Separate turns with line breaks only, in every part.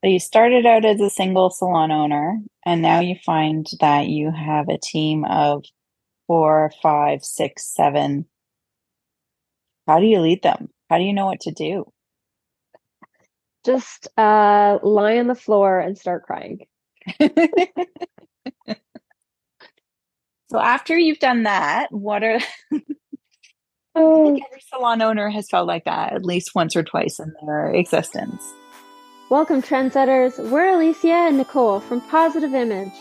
So you started out as a single salon owner, and now you find that you have a team of four, five, six, seven. How do you lead them? How do you know what to do?
Just lie on the floor and start crying.
So after you've done that, what are I think
Oh,
every salon owner has felt like that at least once or twice in their existence.
welcome, trendsetters. We're Alicia and Nicole from Positive Image.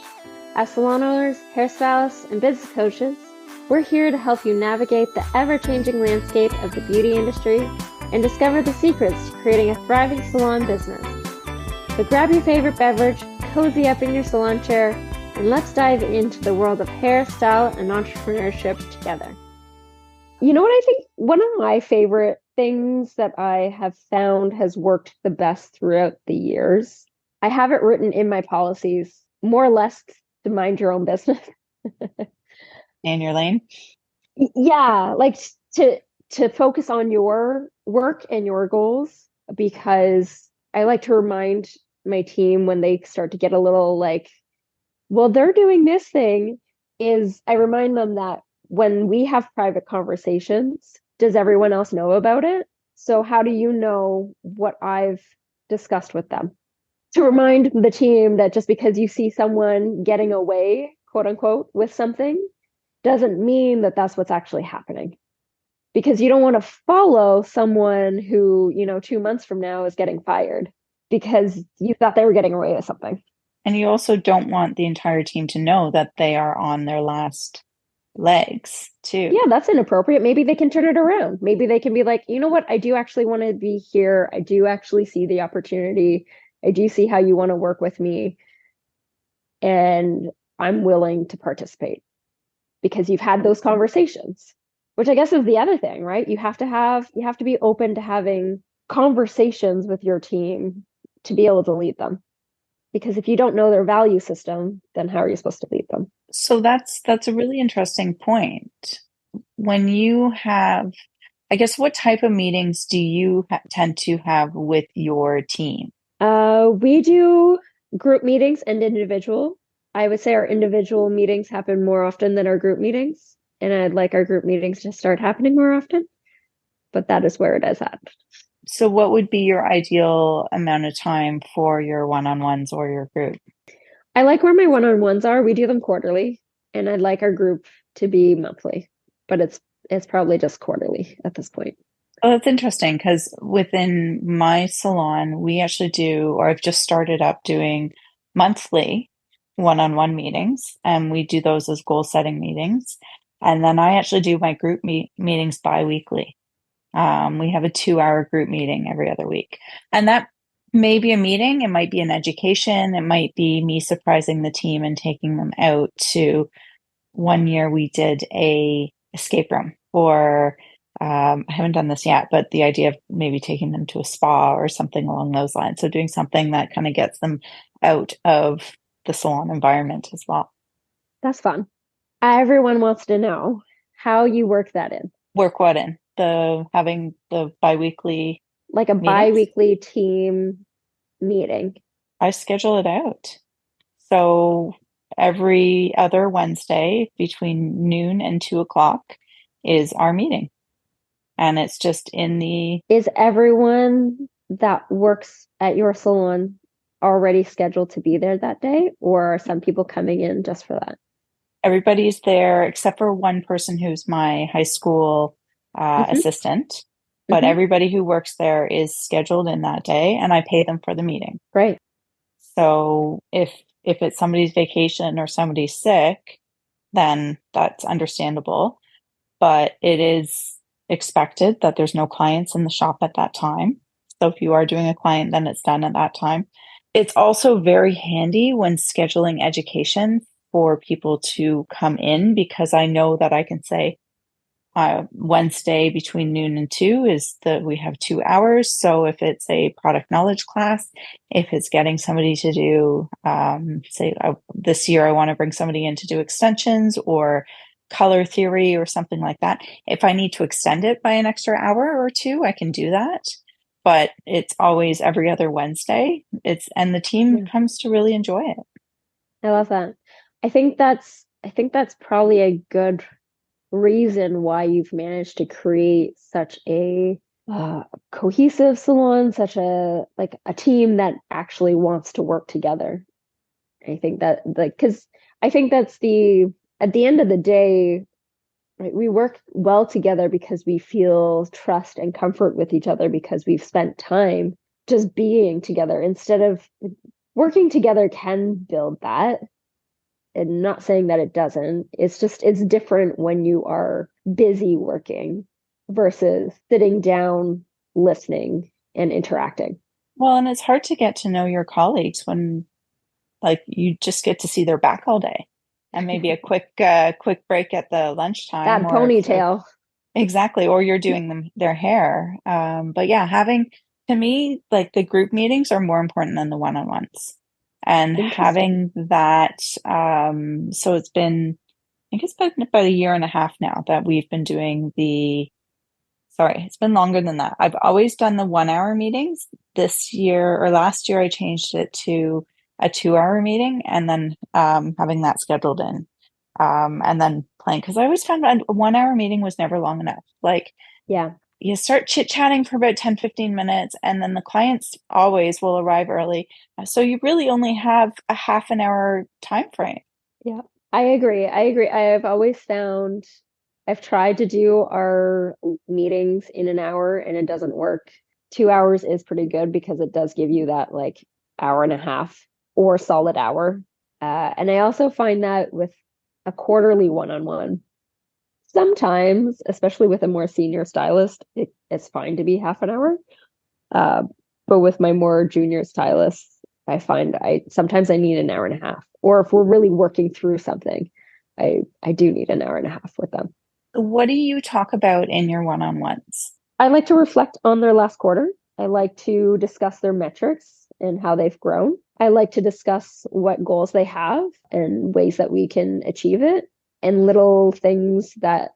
As salon owners, hairstylists, and business coaches, we're here to help you navigate the ever-changing landscape of the beauty industry and discover the secrets to creating a thriving salon business. So grab your favorite beverage, cozy up in your salon chair, and let's dive into the world of hairstyle and entrepreneurship together. You know what I think? One of my favorite things that I have found has worked the best throughout the years. I have it written in my policies, more or less to mind your own business.
In your lane?
Yeah, like to focus on your work and your goals because I like to remind my team when they start to get a little like, well, they're doing this thing, is I remind them that when we have private conversations, does everyone else know about it? So how do you know what I've discussed with them? To remind the team that just because you see someone getting away, quote unquote, with something, doesn't mean that that's what's actually happening. Because you don't want to follow someone who, 2 months from now is getting fired because you thought they were getting away with something.
And you also don't want the entire team to know that they are on their last legs, too.
Yeah, that's inappropriate. Maybe they can turn it around. Maybe they can be like, you know what? I do actually want to be here. I do actually see the opportunity. I do see how you want to work with me. And I'm willing to participate because you've had those conversations, which I guess is the other thing, right? You have to be open to having conversations with your team to be able to lead them. Because if you don't know their value system, then how are you supposed to lead them?
So that's a really interesting point. When you have, I guess, what type of meetings do you tend to have with your team?
We do group meetings and individual. I would say our individual meetings happen more often than our group meetings, and I'd like our group meetings to start happening more often, but that is where it is at.
So what would be your ideal amount of time for your one-on-ones or your group?
I like where my one-on-ones are. We do them quarterly, and I'd like our group to be monthly, but it's probably just quarterly at this point.
Oh, that's interesting because within my salon, we actually do, or I've just started up doing monthly one-on-one meetings, and we do those as goal setting meetings. And then I actually do my group meetings bi-weekly. We have a 2 hour group meeting every other week. And that may be a meeting, it might be an education, it might be me surprising the team and taking them out to one year we did a escape room or I haven't done this yet, but the idea of maybe taking them to a spa or something along those lines. So doing something that kind of gets them out of the salon environment as well.
That's fun. Everyone wants to know how you work that in,
Work what in? The having the biweekly
like a
meetings?
bi-weekly team meeting.
I schedule it out. So every other Wednesday between noon and 2 o'clock is our meeting. And it's just in the
Is everyone that works at your salon already scheduled to be there that day, or are some people coming in just for that?
everybody's there except for one person who's my high school
Hmm.
assistant. But
Hmm.
everybody who works there is scheduled in that day and I pay them for the meeting.
Right.
So if it's somebody's vacation or somebody's sick, then that's understandable. But it is expected that there's no clients in the shop at that time. So if you are doing a client, then it's done at that time. It's also very handy when scheduling education for people to come in because I know that I can say Wednesday between noon and 2 is that we have 2 hours. So if it's a product knowledge class, if it's getting somebody to do, say, this year I want to bring somebody in to do extensions or color theory or something like that. If I need to extend it by an extra hour or two, I can do that. but it's always every other Wednesday. And the team
Yeah,
comes to really enjoy it.
I love that. I think that's probably a good reason why you've managed to create such a cohesive salon, such a like a team that actually wants to work together. I think that like because I think that's the at the end of the day, right, we work well together because we feel trust and comfort with each other because we've spent time just being together instead of working together can build that. And not saying that it doesn't. It's just it's different when you are busy working versus sitting down, listening and interacting.
Well, and it's hard to get to know your colleagues when like you just get to see their back all day and maybe a quick break at the lunchtime
That
or if
ponytail.
exactly, or you're doing their hair. But yeah, having to me, like the group meetings are more important than the one-on-ones. And
Interesting.
having that, so it's been, I think it's been about a year and a half now that we've been doing sorry, it's been longer than that. I've always done the 1 hour meetings. This year or last year, I changed it to a 2 hour meeting and then having that scheduled in. And then playing because I always found a 1 hour meeting was never long enough. Like
Yeah.
you start chit-chatting for about 10-15 minutes and then the clients always will arrive early. So you really only have a half an hour time frame.
Yeah. I agree. I agree. I've always found I've tried to do our meetings in an hour and it doesn't work. 2 hours is pretty good because it does give you that like hour and a half or solid hour. And I also find that with a quarterly one-on-one, sometimes, especially with a more senior stylist, it's fine to be half an hour. Uh, but with my more junior stylists, I find I sometimes I need an hour and a half. Or if we're really working through something, I do need an hour and a half with them.
What do you talk about in your one-on-ones?
I like to reflect on their last quarter. I like to discuss their metrics and how they've grown. I like to discuss what goals they have and ways that we can achieve it, and little things that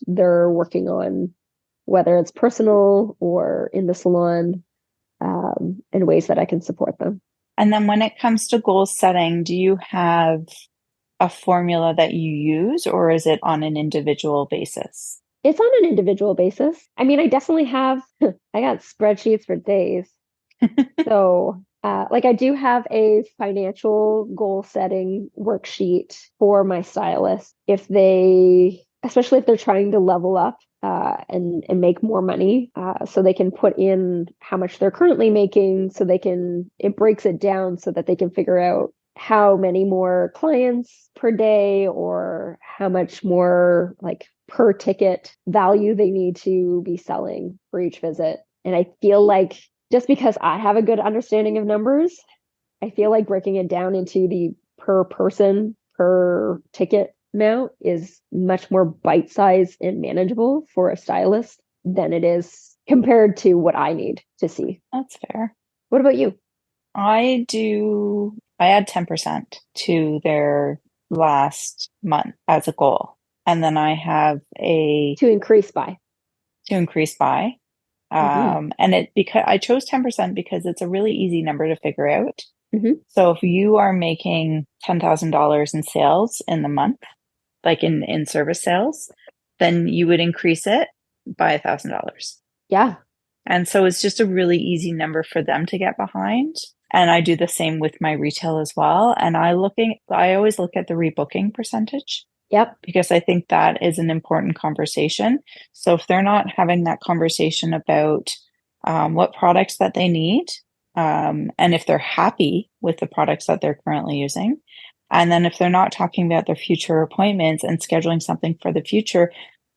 they're working on, whether it's personal or in the salon, and ways that I can support them.
And then when it comes to goal setting, do you have a formula that you use, or is it on an individual basis?
It's on an individual basis. I mean, I definitely have, I got spreadsheets for days. So, like, I do have a financial goal setting worksheet for my stylist if they, especially if they're trying to level up and make more money, so they can put in how much they're currently making, so they can it breaks it down so that they can figure out how many more clients per day or how much more like per ticket value they need to be selling for each visit. And I feel like just because I have a good understanding of numbers, I feel like breaking it down into the per person, per ticket amount is much more bite-sized and manageable for a stylist than it is compared to what I need to see.
That's fair.
What about you?
I add 10% to their last month as a goal. And then I have a
To increase by.
to increase by.
Hmm.
And it because I chose 10% because it's a really easy number to figure out.
Hmm.
So if you are making $10,000 in sales in the month, like in service sales, then you would increase it by $1,000.
Yeah.
And so it's just a really easy number for them to get behind. And I do the same with my retail as well. And I always look at the rebooking percentage
Yep.
because I think that is an important conversation. So if they're not having that conversation about what products that they need, and if they're happy with the products that they're currently using, and then if they're not talking about their future appointments and scheduling something for the future,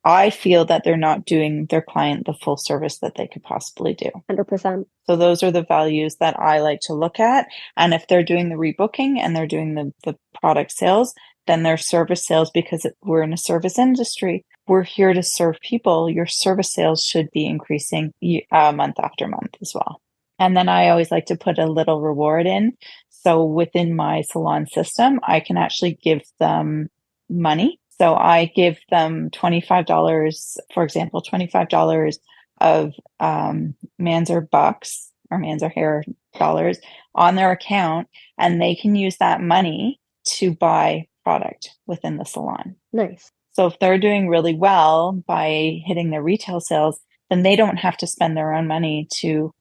I feel that they're not doing their client the full service that they could possibly do.
100%.
So those are the values that I like to look at. And if they're doing the rebooking and they're doing the product sales, then their service sales, because we're in a service industry, we're here to serve people. Your service sales should be increasing month after month as well. And then I always like to put a little reward in. So within my salon system, I can actually give them money. So I give them $25, for example, $25 of Manzer bucks or Manzer hair dollars on their account, and they can use that money to buy product within the salon.
Nice.
So if they're doing really well by hitting their retail sales, then they don't have to spend their own money to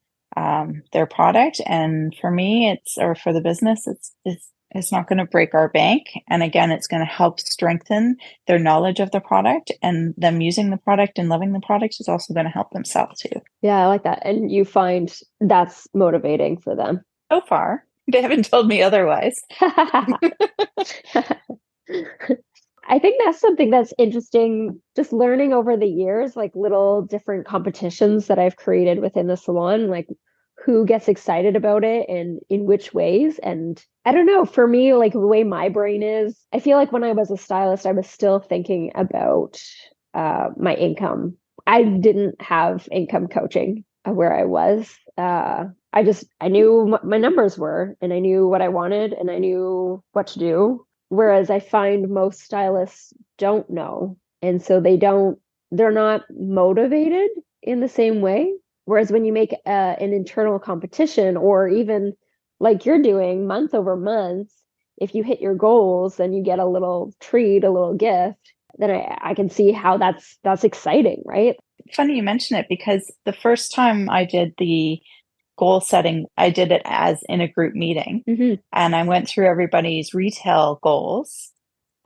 their product. And for me, or for the business, it's not going to break our bank. And again, it's going to help strengthen their knowledge of the product, and them using the product and loving the product is also going to help them sell too.
Yeah, I like that. And you find that's motivating for them.
So far, they haven't told me otherwise.
I think that's something that's interesting, just learning over the years, like little different competitions that I've created within the salon, like who gets excited about it and in which ways. And I don't know, for me, like the way my brain is, I feel like when I was a stylist, I was still thinking about my income. I didn't have income coaching where I was. I knew what my numbers were, and I knew what I wanted, and I knew what to do. Whereas I find most stylists don't know. And so they're not motivated in the same way. Whereas when you make an internal competition, or even like you're doing month over month, if you hit your goals, then you get a little treat, a little gift, then I can see how that's exciting, right?
Funny you mention it, because the first time I did the goal setting, I did it as in a group meeting,
Mm-hmm.
and I went through everybody's retail goals.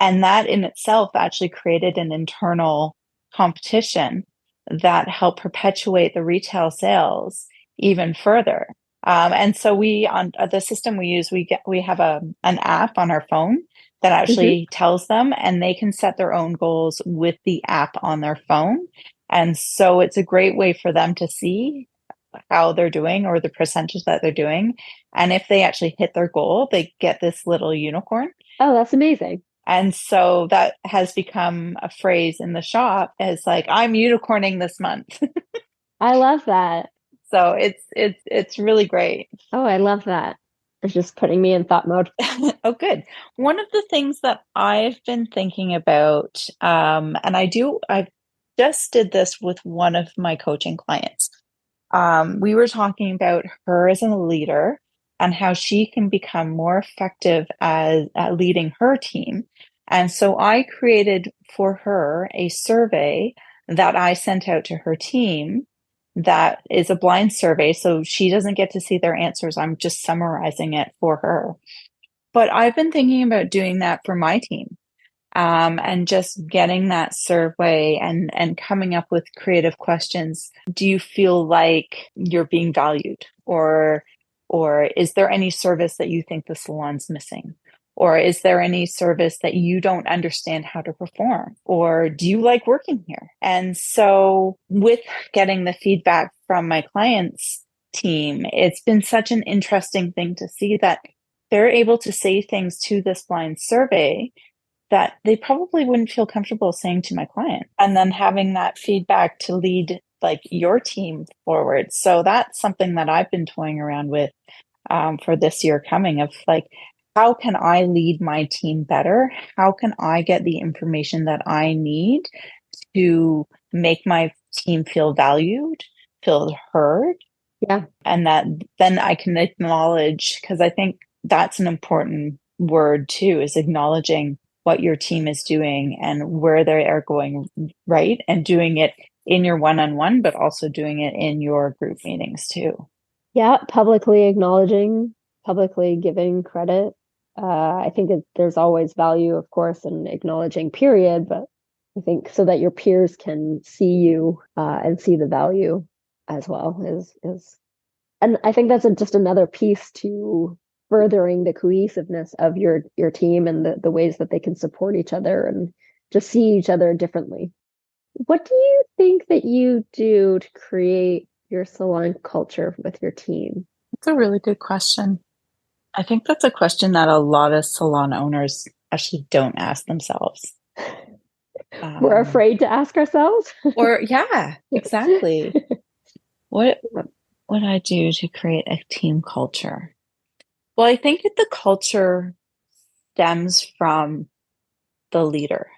And that in itself actually created an internal competition that helped perpetuate the retail sales even further. And so on the system we use, we have an app on our phone that
Mm-hmm.
actually tells them, and they can set their own goals with the app on their phone. And so it's a great way for them to see how they're doing, or the percentage that they're doing. And if they actually hit their goal, they get this little unicorn.
Oh, that's amazing.
And so that has become a phrase in the shop, as like, I'm unicorning this month.
I love that.
So it's really great.
Oh, I love that. It's just putting me in thought mode.
Oh, good. One of the things that I've been thinking about, and I just did this with one of my coaching clients. We were talking about her as a leader and how she can become more effective as at leading her team. And so I created for her a survey that I sent out to her team, that is a blind survey. So she doesn't get to see their answers. I'm just summarizing it for her. But I've been thinking about doing that for my team, and just getting that survey and coming up with creative questions. Do you feel like you're being valued, or is there any service that you think the salon's missing? Or is there any service that you don't understand how to perform? Or do you like working here? And so with getting the feedback from my clients team, it's been such an interesting thing to see that they're able to say things to this blind survey that they probably wouldn't feel comfortable saying to my client, and then having that feedback to lead like your team forward. So that's something that I've been toying around with, for this year coming, of like, how can I lead my team better? How can I get the information that I need to make my team feel valued, feel heard,
Yeah.
and that then I can acknowledge, because I think that's an important word too, is acknowledging what your team is doing and where they are going right, and doing it in your one-on-one, but also doing it in your group meetings too.
Yeah, publicly acknowledging, publicly giving credit. I think that there's always value, of course, in acknowledging, period, but I think so that your peers can see you and see the value as well is and I think that's just another piece to furthering the cohesiveness of your team and the ways that they can support each other and just see each other differently. What do you think that you do to create your salon culture with your team?
That's a really good question. I think that's a question that a lot of salon owners actually don't ask themselves.
We're
Um,
afraid to ask ourselves.
or yeah, exactly. What would I do to create a team culture? Well, I think that the culture stems from the leader.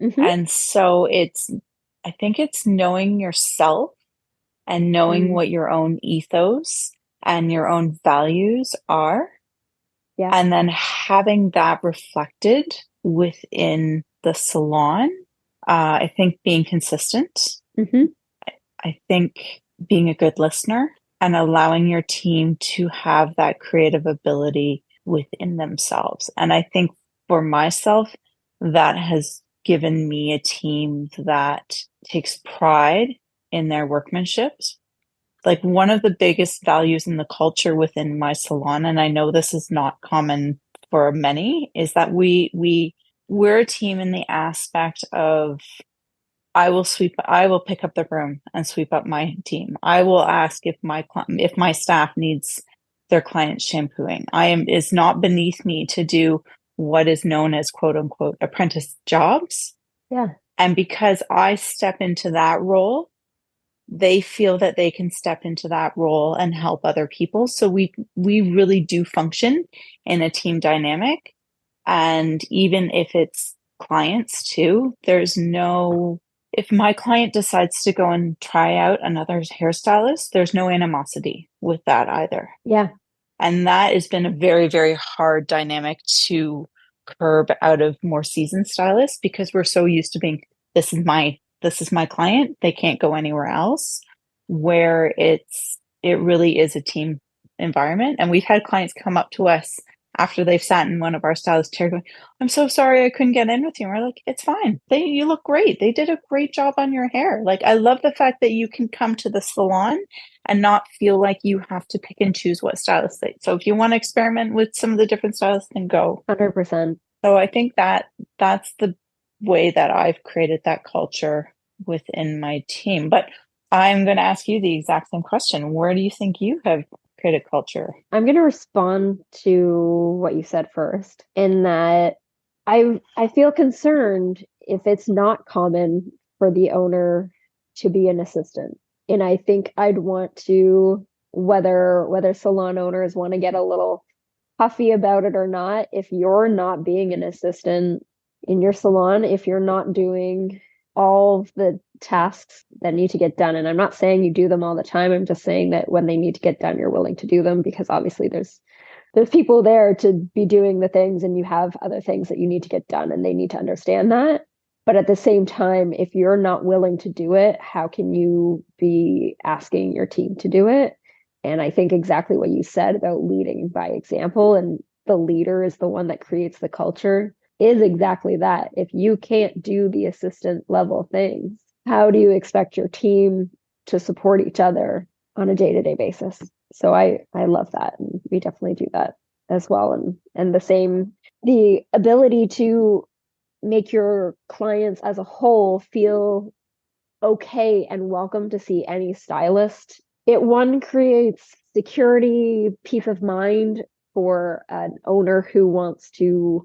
Hmm.
And so I think it's knowing yourself and knowing
Mm,
what your own ethos and your own values are,
yeah.
and then having that reflected within the salon. I think being consistent,
Hmm.
I think being a good listener and allowing your team to have that creative ability within themselves. And I think for myself, that has given me a team that takes pride in their workmanship. Like one of the biggest values in the culture within my salon, and I know this is not common for many, is that we're a team in the aspect of I will pick up the broom and sweep up my team. I will ask if my staff needs their client shampooing. Is not beneath me to do what is known as quote unquote apprentice jobs.
Yeah.
And because I step into that role, they feel that they can step into that role and help other people. So we really do function in a team dynamic. And even if it's clients too, there's no, if my client decides to go and try out another hairstylist, there's no animosity with that either.
Yeah.
And that has been a very, very hard dynamic to curb out of more seasoned stylists because we're so used to being, this is my client. They can't go anywhere else. Where it really is a team environment. And we've had clients come up to us after they've sat in one of our stylist chairs going, I'm so sorry I couldn't get in with you. And we're like, it's fine. You look great. They did a great job on your hair. Like, I love the fact that you can come to the salon and not feel like you have to pick and choose what stylist they. So if you want to experiment with some of the different stylists, then go.
100%.
So I think that that's the way that I've created that culture within my team. But I'm going to ask you the exact same question. Where do you think you have created culture?
I'm going to respond to what you said first, in that I feel concerned if it's not common for the owner to be an assistant. And I think I'd want to, whether salon owners want to get a little huffy about it or not, if you're not being an assistant in your salon, if you're not doing all of the tasks that need to get done, and I'm not saying you do them all the time, I'm just saying that when they need to get done, you're willing to do them, because obviously there's people there to be doing the things, and you have other things that you need to get done, and they need to understand that. But at the same time, if you're not willing to do it, how can you be asking your team to do it? And I think exactly what you said about leading by example, and the leader is the one that creates the culture, is exactly that. If you can't do the assistant level things, how do you expect your team to support each other on a day-to-day basis? So I love that, and we definitely do that as well. And the same, the ability to make your clients as a whole feel okay and welcome to see any stylist. It one creates security, peace of mind for an owner who wants to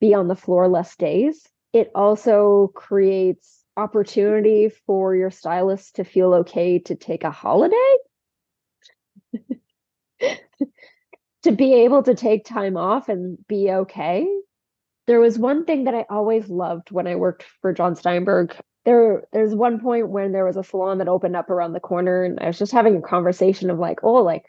be on the floor less days. It also creates opportunity for your stylist to feel okay to take a holiday, to be able to take time off and be okay. There was one thing that I always loved when I worked for John Steinberg. There's one point when there was a salon that opened up around the corner, and I was just having a conversation of like, oh, like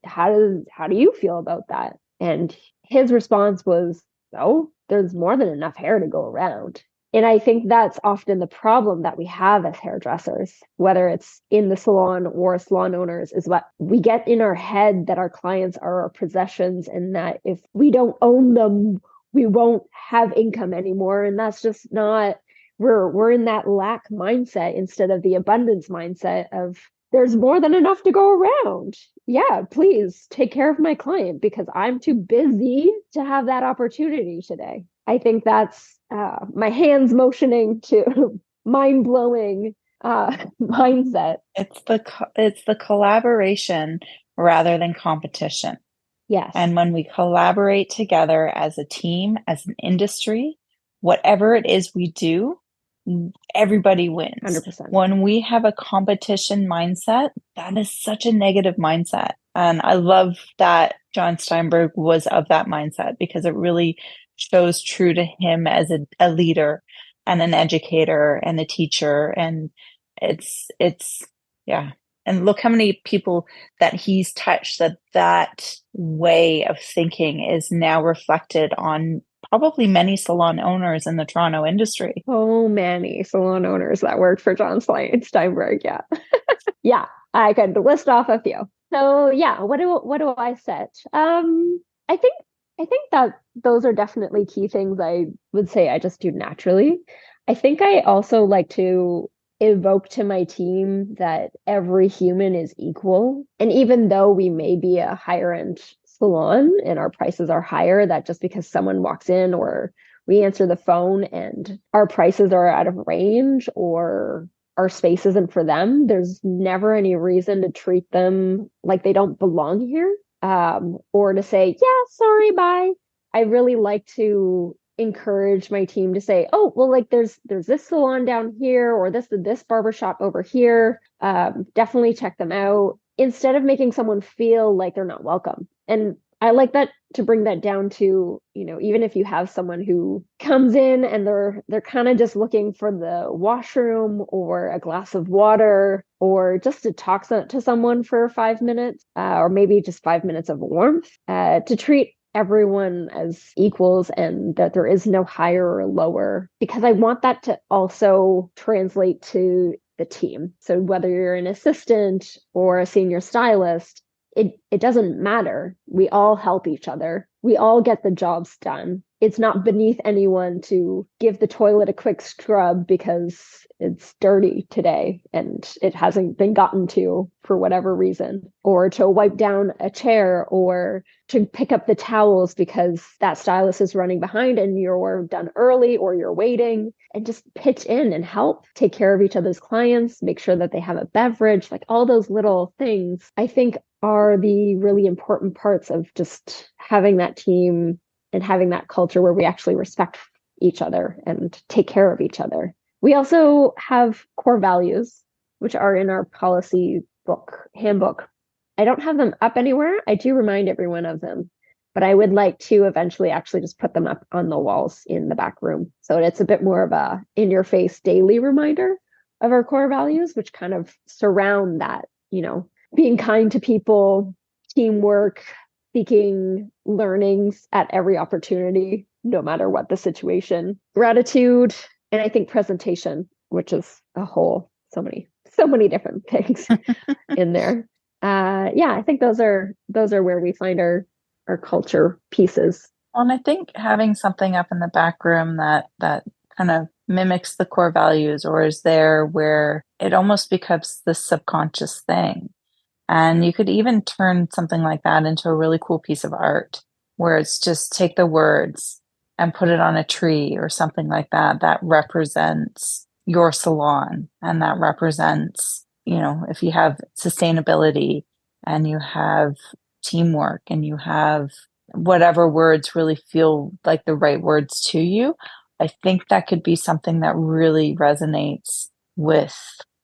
how do you feel about that? And his response was, oh, there's more than enough hair to go around. And I think that's often the problem that we have as hairdressers, whether it's in the salon or salon owners, is what we get in our head that our clients are our possessions, and that if we don't own them, we won't have income anymore. And that's just not, we're in that lack mindset instead of the abundance mindset of there's more than enough to go around. Yeah, please take care of my client because I'm too busy to have that opportunity today. I think that's my hands motioning to mind blowing mindset.
It's the collaboration rather than competition.
Yes,
And when we collaborate together as a team, as an industry, whatever it is we do, everybody wins.
100%.
When we have a competition mindset, that is such a negative mindset. And I love that John Steinberg was of that mindset because it really shows true to him as a leader and an educator and a teacher. And it's, yeah. and look how many people that he's touched, that way of thinking is now reflected on probably many salon owners in the Toronto industry.
So many salon owners that worked for John Steinberg. Yeah. Yeah. I could list off a few. So yeah, what do I set? I think I think that those are definitely key things I would say I just do naturally. I think I also like to evoke to my team that every human is equal. And even though we may be a higher end salon and our prices are higher, that just because someone walks in or we answer the phone and our prices are out of range or our space isn't for them, there's never any reason to treat them like they don't belong here, or to say, yeah, sorry, bye. I really like to encourage my team to say, oh, well, like there's this salon down here or this barbershop over here. Definitely check them out instead of making someone feel like they're not welcome. And I like that to bring that down to, even if you have someone who comes in and they're kind of just looking for the washroom or a glass of water or just to talk to someone for 5 minutes, or maybe just 5 minutes of warmth, to treat everyone as equals and that there is no higher or lower, because I want that to also translate to the team. So whether you're an assistant or a senior stylist, it doesn't matter. We all help each other. We all get the jobs done. It's not beneath anyone to give the toilet a quick scrub because it's dirty today and it hasn't been gotten to for whatever reason, or to wipe down a chair, or to pick up the towels because that stylist is running behind and you're done early or you're waiting, and just pitch in and help take care of each other's clients, make sure that they have a beverage, like all those little things, I think are the really important parts of just having that team and having that culture where we actually respect each other and take care of each other. We also have core values, which are in our policy handbook. I don't have them up anywhere. I do remind everyone of them, but I would like to eventually actually just put them up on the walls in the back room. So it's a bit more of a in your face daily reminder of our core values, which kind of surround that, being kind to people, teamwork, seeking learnings at every opportunity, no matter what the situation, gratitude, and I think presentation, which is a whole so many different things in there. Yeah, I think those are where we find our culture pieces.
And I think having something up in the back room that kind of mimics the core values or is there where it almost becomes the subconscious thing. And you could even turn something like that into a really cool piece of art where it's just take the words and put it on a tree or something like that that represents your salon and that represents, if you have sustainability and you have teamwork and you have whatever words really feel like the right words to you, I think that could be something that really resonates with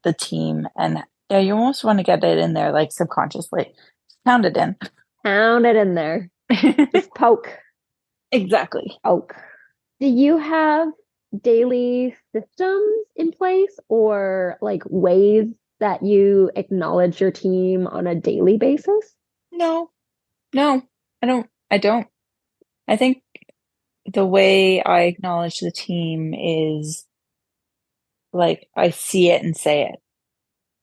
the team. And yeah, you almost want to get it in there, like subconsciously. Pound it in.
Pound it in there. Just poke.
Exactly.
Poke. Do you have daily systems in place or like ways that you acknowledge your team on a daily basis?
No, no, I don't. I think the way I acknowledge the team is like I see it and say it.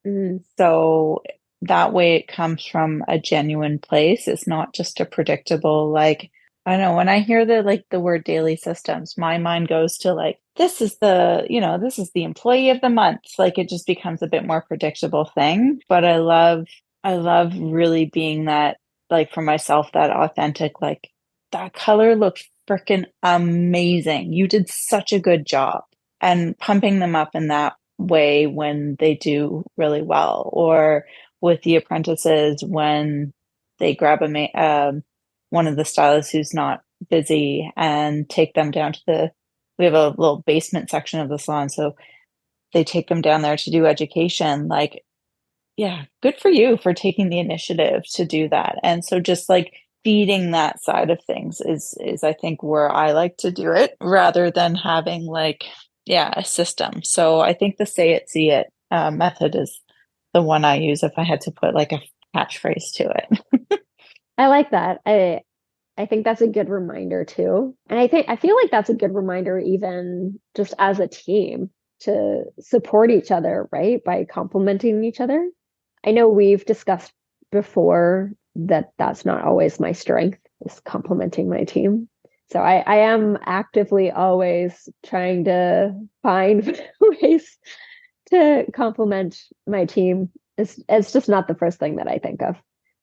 Mm.
So that way it comes from a genuine place. It's not just a predictable, like, I don't know, when I hear the word daily systems, my mind goes to like, this is the employee of the month. Like it just becomes a bit more predictable thing. But I love really being that, like for myself, that authentic, like that color looks freaking amazing. You did such a good job. And pumping them up in that way when they do really well, or with the apprentices when they grab one of the stylists who's not busy and take them down to we have a little basement section of the salon, so they take them down there to do education. Like, yeah, good for you for taking the initiative to do that. And so just like feeding that side of things is I think where I like to do it rather than having like, yeah, a system. So I think the say it, see it method the one I use if I had to put like a catchphrase to it.
I like that. I think that's a good reminder too. And I feel like that's a good reminder even just as a team to support each other, right? By complimenting each other. I know we've discussed before that that's not always my strength, is complimenting my team. So I am actively always trying to find ways to compliment my team. It's just not the first thing that I think of.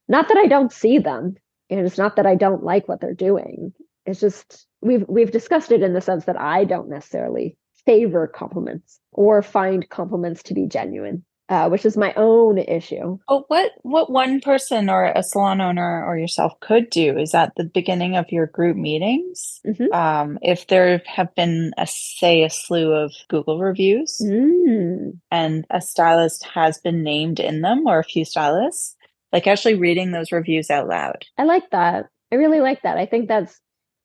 Not that I don't see them, and it's not that I don't like what they're doing. It's just we've discussed it in the sense that I don't necessarily favor compliments or find compliments to be genuine, which is my own issue.
But what one person or a salon owner or yourself could do is at the beginning of your group meetings,
Hmm.
if there have been a slew of Google reviews
Mm,
and a stylist has been named in them or a few stylists, like actually reading those reviews out loud.
I like that. I really like that. I think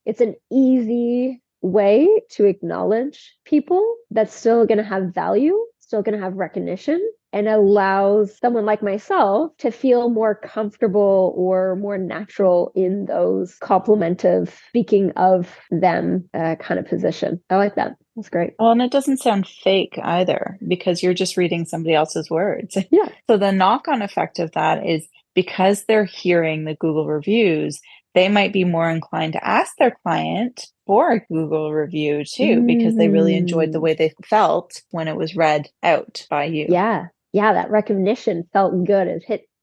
it's an easy way to acknowledge people that's still going to have value, still going to have recognition, and allows someone like myself to feel more comfortable or more natural in those complimentive, speaking of them kind of position. I like that. That's great.
Well, and it doesn't sound fake either because you're just reading somebody else's words.
Yeah.
So the knock-on effect of that is because they're hearing the Google reviews, they might be more inclined to ask their client for a Google review too, because they really enjoyed the
Mm.
way they felt when it was read out by you.
Yeah. Yeah, that recognition felt good.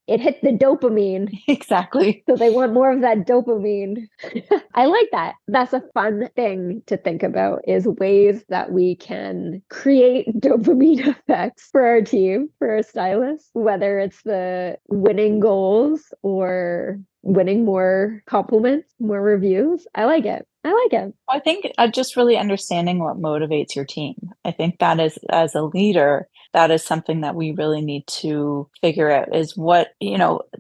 It hit the dopamine.
Exactly.
So they want more of that dopamine. I like that. That's a fun thing to think about is ways that we can create dopamine effects for our team, for our stylists, whether it's the winning goals or winning more compliments, more reviews. I like it. I like it.
I think just really understanding what motivates your team. I think that is, as a leader, that is something that we really need to figure out is what,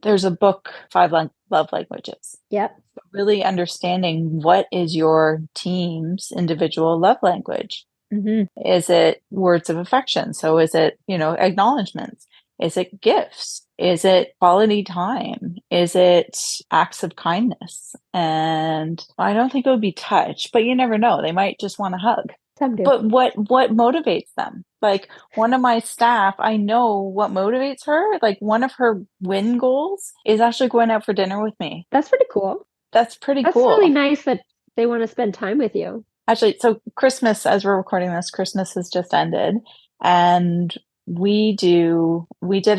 there's a book, Love Languages.
Yep.
Really understanding what is your team's individual love language.
Hmm.
Is it words of affection? So is it, acknowledgments? Is it gifts? Is it quality time? Is it acts of kindness? And I don't think it would be touch, but you never know. They might just want a hug.
Some do.
But what motivates them? Like one of my staff, I know what motivates her. Like one of her win goals is actually going out for dinner with me.
That's pretty cool.
That's pretty
That's really
cool.
nice that they want to spend time with you.
Actually, so Christmas, as we're recording this, Christmas has just ended, and we did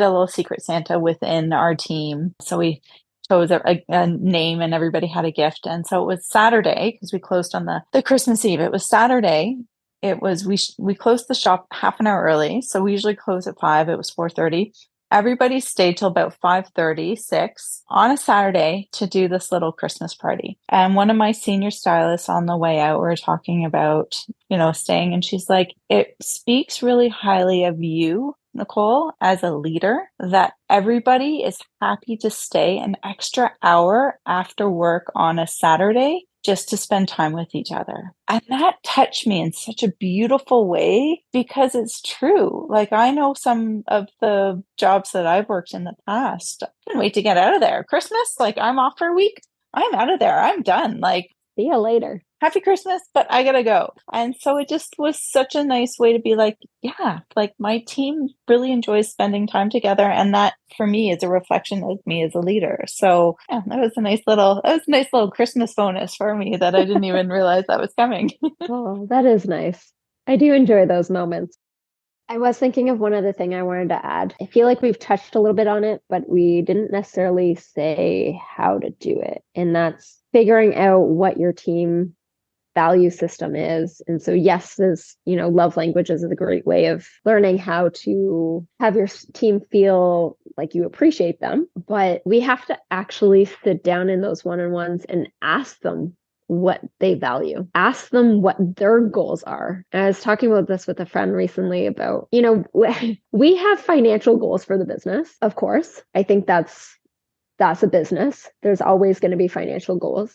a little secret Santa within our team. So we chose a name and everybody had a gift. And so it was Saturday because we closed on the Christmas Eve. It was Saturday. We closed the shop half an hour early. So we usually close at 5. It was 4:30. Everybody stayed till about 5:30, 6 on a Saturday to do this little Christmas party. And one of my senior stylists on the way out, we were talking about, staying. And she's like, it speaks really highly of you, Nicole, as a leader, that everybody is happy to stay an extra hour after work on a Saturday just to spend time with each other. And that touched me in such a beautiful way because it's true. Like I know some of the jobs that I've worked in the past. I can't wait to get out of there. Christmas, like I'm off for a week. I'm out of there. I'm done. Like
See you later.
happy Christmas, but I gotta go. And so it just was such a nice way to be like, yeah, like my team really enjoys spending time together. And that for me is a reflection of me as a leader. So yeah, that was a nice little Christmas bonus for me that I didn't even realize that was coming.
Oh, that is nice. I do enjoy those moments. I was thinking of one other thing I wanted to add. I feel like we've touched a little bit on it, but we didn't necessarily say how to do it. And that's figuring out what your team value system is. And so, yes, there's, love languages is a great way of learning how to have your team feel like you appreciate them. But we have to actually sit down in those one-on-ones and ask them what they value. Ask them what their goals are. And I was talking about this with a friend recently about, we have financial goals for the business, of course. I think that's a business. There's always going to be financial goals.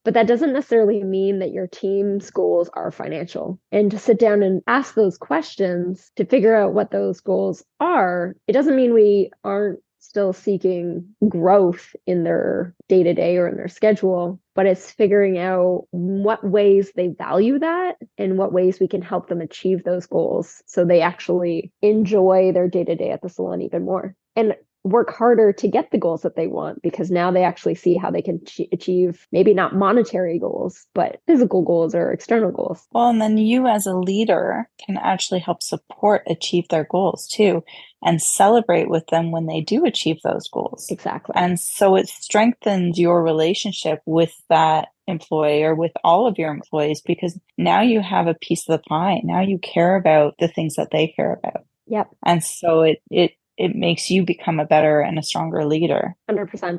But that doesn't necessarily mean that your team's goals are financial. And to sit down and ask those questions to figure out what those goals are, it doesn't mean we aren't still seeking growth in their day to day or in their schedule, but it's figuring out what ways they value that and what ways we can help them achieve those goals so they actually enjoy their day to day at the salon even more and work harder to get the goals that they want, because now they actually see how they can achieve maybe not monetary goals, but physical goals or external goals.
Well, and then you as a leader can actually help support achieve their goals too, and celebrate with them when they do achieve those goals.
Exactly.
And so it strengthens your relationship with that employee or with all of your employees, because now you have a piece of the pie. Now you care about the things that they care about.
Yep.
And so it makes you become a better and a stronger leader.
100%.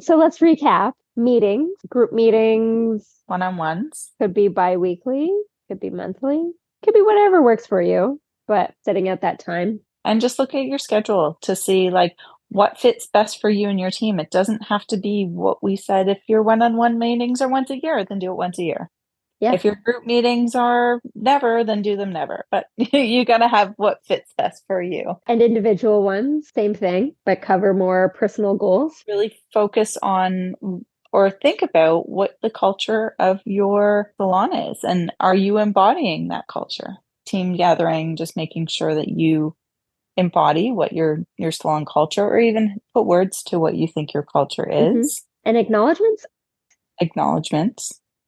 So let's recap. Meetings, group meetings,
one-on-ones.
Could be bi-weekly, could be monthly, could be whatever works for you, but setting out that time.
And just look at your schedule to see like what fits best for you and your team. It doesn't have to be what we said. If your one-on-one meetings are once a year, then do it once a year. Yeah. If your group meetings are never, then do them never. But you got to have what fits best for you.
And individual ones, same thing, but cover more personal goals.
Really focus on or think about what the culture of your salon is. And are you embodying that culture? Team gathering, just making sure that you embody what your salon culture, or even put words to what you think your culture is.
And acknowledgements.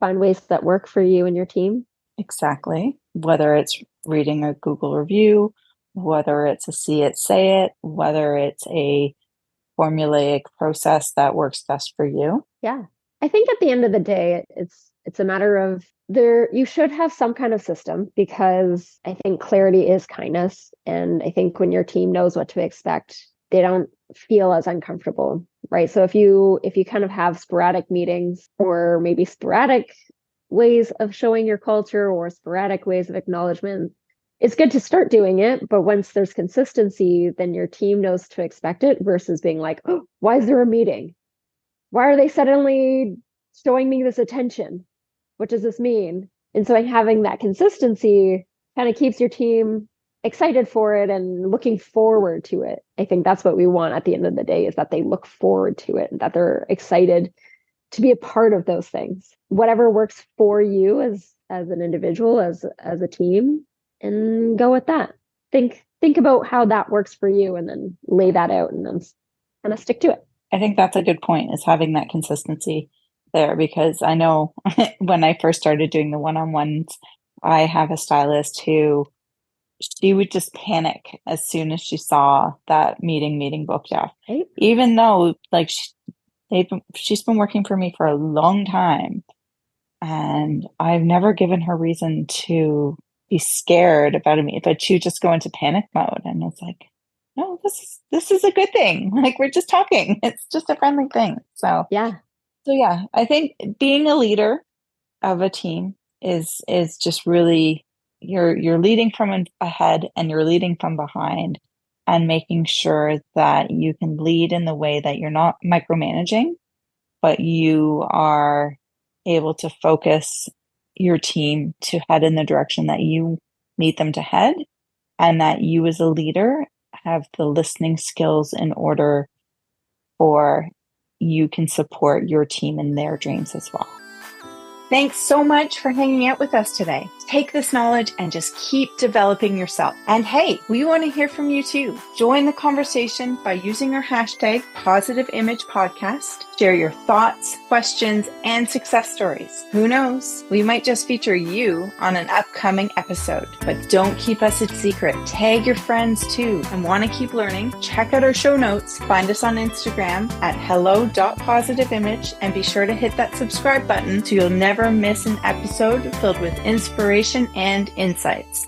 Find ways that work for you and your team.
Exactly. Whether it's reading a Google review, whether it's a see it, say it, whether it's a formulaic process that works best for you.
Yeah. I think at the end of the day, it's a matter of you should have some kind of system, because I think clarity is kindness. And I think when your team knows what to expect, they don't feel as uncomfortable, right? So if you kind of have sporadic meetings, or maybe sporadic ways of showing your culture, or sporadic ways of acknowledgement, it's good to start doing it. But once there's consistency, then your team knows to expect it, versus being like, oh, why is there a meeting? Why are they suddenly showing me this attention? What does this mean? And so having that consistency kind of keeps your team excited for it and looking forward to it. I think that's what we want at the end of the day, is that they look forward to it and that they're excited to be a part of those things. Whatever works for you as an individual, as a team, and go with that. Think about how that works for you, and then lay that out, and then kind of stick to it.
I think that's a good point, is having that consistency there, because I know when I first started doing the one-on-ones, I have a stylist who, she would just panic as soon as she saw that meeting booked off. Right. Even though like she's been working for me for a long time, and I've never given her reason to be scared about me, but she would just go into panic mode. And it's like, no, this is a good thing. Like, we're just talking. It's just a friendly thing. So yeah, I think being a leader of a team is just really, you're leading from ahead and you're leading from behind, and making sure that you can lead in the way that you're not micromanaging, but you are able to focus your team to head in the direction that you need them to head, and that you as a leader have the listening skills in order for you can support your team in their dreams as well. Thanks so much for hanging out with us today. Take this knowledge and just keep developing yourself. And hey, we want to hear from you too. Join the conversation by using our hashtag #PositiveImagePodcast. Share your thoughts, questions, and success stories. Who knows? We might just feature you on an upcoming episode. But don't keep us a secret. Tag your friends too. And want to keep learning? Check out our show notes. Find us on Instagram at hello.positiveimage, and be sure to hit that subscribe button so you'll never miss an episode filled with inspiration and insights.